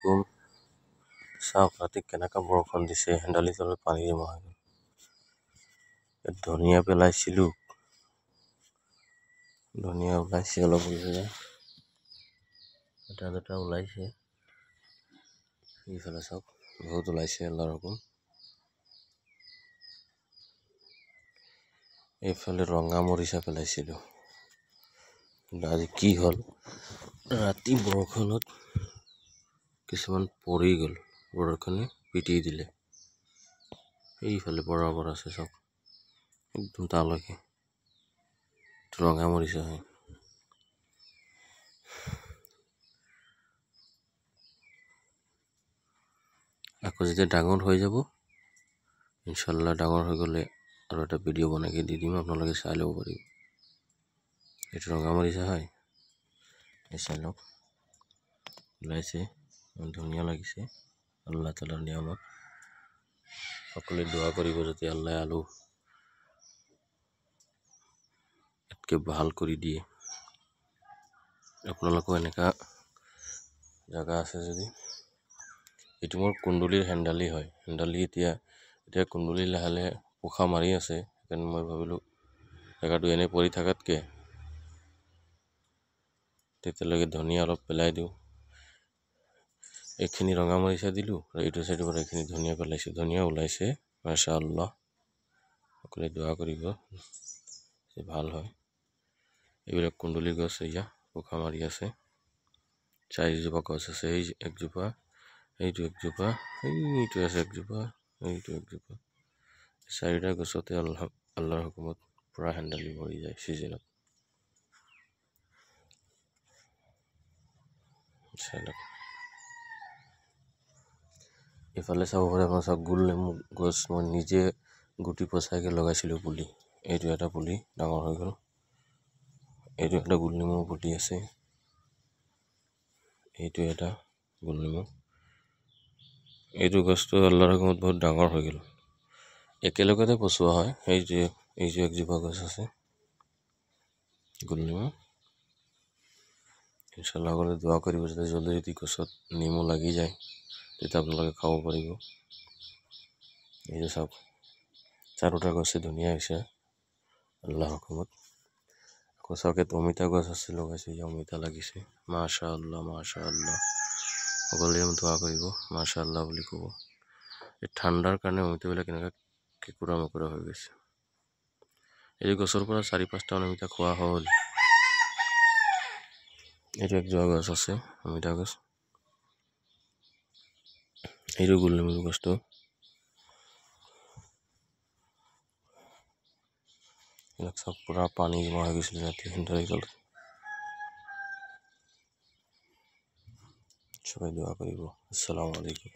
আলাইকুম। চাওক ৰাতি কেনেকা বৰষুণ দিছে, হেন্দালি তলত পানী জমা হৈ গ'ল। ধনিয়া পেলাইছিলো, ধনিয়া ওলাইছে অলপ ওলাইছে, এটা দুটা ওলাইছে। এইফালে চাওক বহুত ওলাইছে আল্লাহ ৰকম। এইফালে ৰঙা মৰিচা পেলাইছিলো, আজি কি হ'ল ৰাতি বৰষুণত কিছুমান পৰি গ'ল, বৰষুণে পিটি দিলে। এইফালে বৰাবৰ আছে চাওক, একদম তালৈকে ৰঙা মৰিচা হয়। আকৌ যেতিয়া ডাঙৰ হৈ যাব, ইনশাল্লাহ ডাঙৰ হৈ গ'লে আৰু এটা ভিডিঅ' বনাই দি দিম, আপোনালোকে চাই ল'ব পাৰিব। এইটো ৰঙা মৰিচা হয়, এই চাই লওক ওলাইছে, ধুনীয়া লাগিছে। আল্লাহ তাআলাৰ নিয়ামত। সকলোৱে দোৱা কৰিব যাতে আল্লাহ আলু এতকে ভাল কৰি দিয়ে। আপোনালোকৰ এনেকা জাগা আছে যদি, এইটো মোৰ কুন্দুলিৰ হেন্দালি হয়। হেন্দালি এতিয়া কুন্দুলি লাহে লাহে পোখা মাৰি আছে, সেইকাৰণে মই ভাবিলোঁ জেগাটো এনেই পৰি থকাতকে তেতিয়ালৈকে ধনিয়া অলপ পেলাই দিওঁ। এইখিনি ৰঙা মৰিচা দিলোঁ আৰু এইটো চাইডৰ পৰা এইখিনি ধনিয়া পেলাইছোঁ। ধনিয়া ওলাইছে মাশাআল্লাহ। সকলোৱে দোৱা কৰিব যে ভাল হয়। এইবিলাক কুন্দুলি গছ, এয়া পোখা মাৰি আছে। 4জোপা গছ আছে, এই একজোপা, এইটো একজোপা, এইটো আছে একজোপা, এইটো একজোপা। 4টা গছতে আল্লাহৰ হুকুমত পুৰা হেন্দালি ভৰি যায় চিজনত। এইফালে চাব পাৰে আপোনাৰ চাওক, গোল নেমু গছ মই নিজে গুটি পচাইকে লগাইছিলোঁ পুলি। এইটো এটা পুলি ডাঙৰ হৈ গ'ল। এইটো এটা গোল নেমু পুলি আছে, এইটো এটা গোল নেমু। এইটো গছটো আল্লাহৰ হুকুমত বহুত ডাঙৰ হৈ গ'ল, একেলগতে পচোৱা হয়। এই যে একজোপা গছ আছে গোল নেমু। ইনশাল্লাহ সকলোৱে দোৱা কৰিব যাতে জলদি গছত নেমু লাগি যায়, তেতিয়া আপোনালোকে খাব পাৰিব। এই যে চাওক 4টা গছে ধুনীয়া হৈছে আল্লাহৰ হুকুমত। আকৌ চাওক ইয়াত অমিতা গছ আছে লগাইছোঁ, অমিতা লাগিছে মাশাআল্লাহ মাশাআল্লাহ। সকলোৱে দোৱা কৰিব মাশাআল্লাহ বুলি ক'ব। এই ঠাণ্ডাৰ কাৰণে অমিতাবিলাক এনেকুৱা কেঁকুৰা মেকুৰা হৈ গৈছে। এই গছৰ পৰা 4-5টা অমিতা খোৱা হ'ল। এইটো একজোপা গছ আছে অমিতা গছ, এইটো গোল নেমু গছটো। এইবিলাক চব পুৰা পানী জমা হৈ গৈছিলে ৰাতি হেন্দালি তলত। সবাই দোয়া কৰিব। আসসালামু আলাইকুম।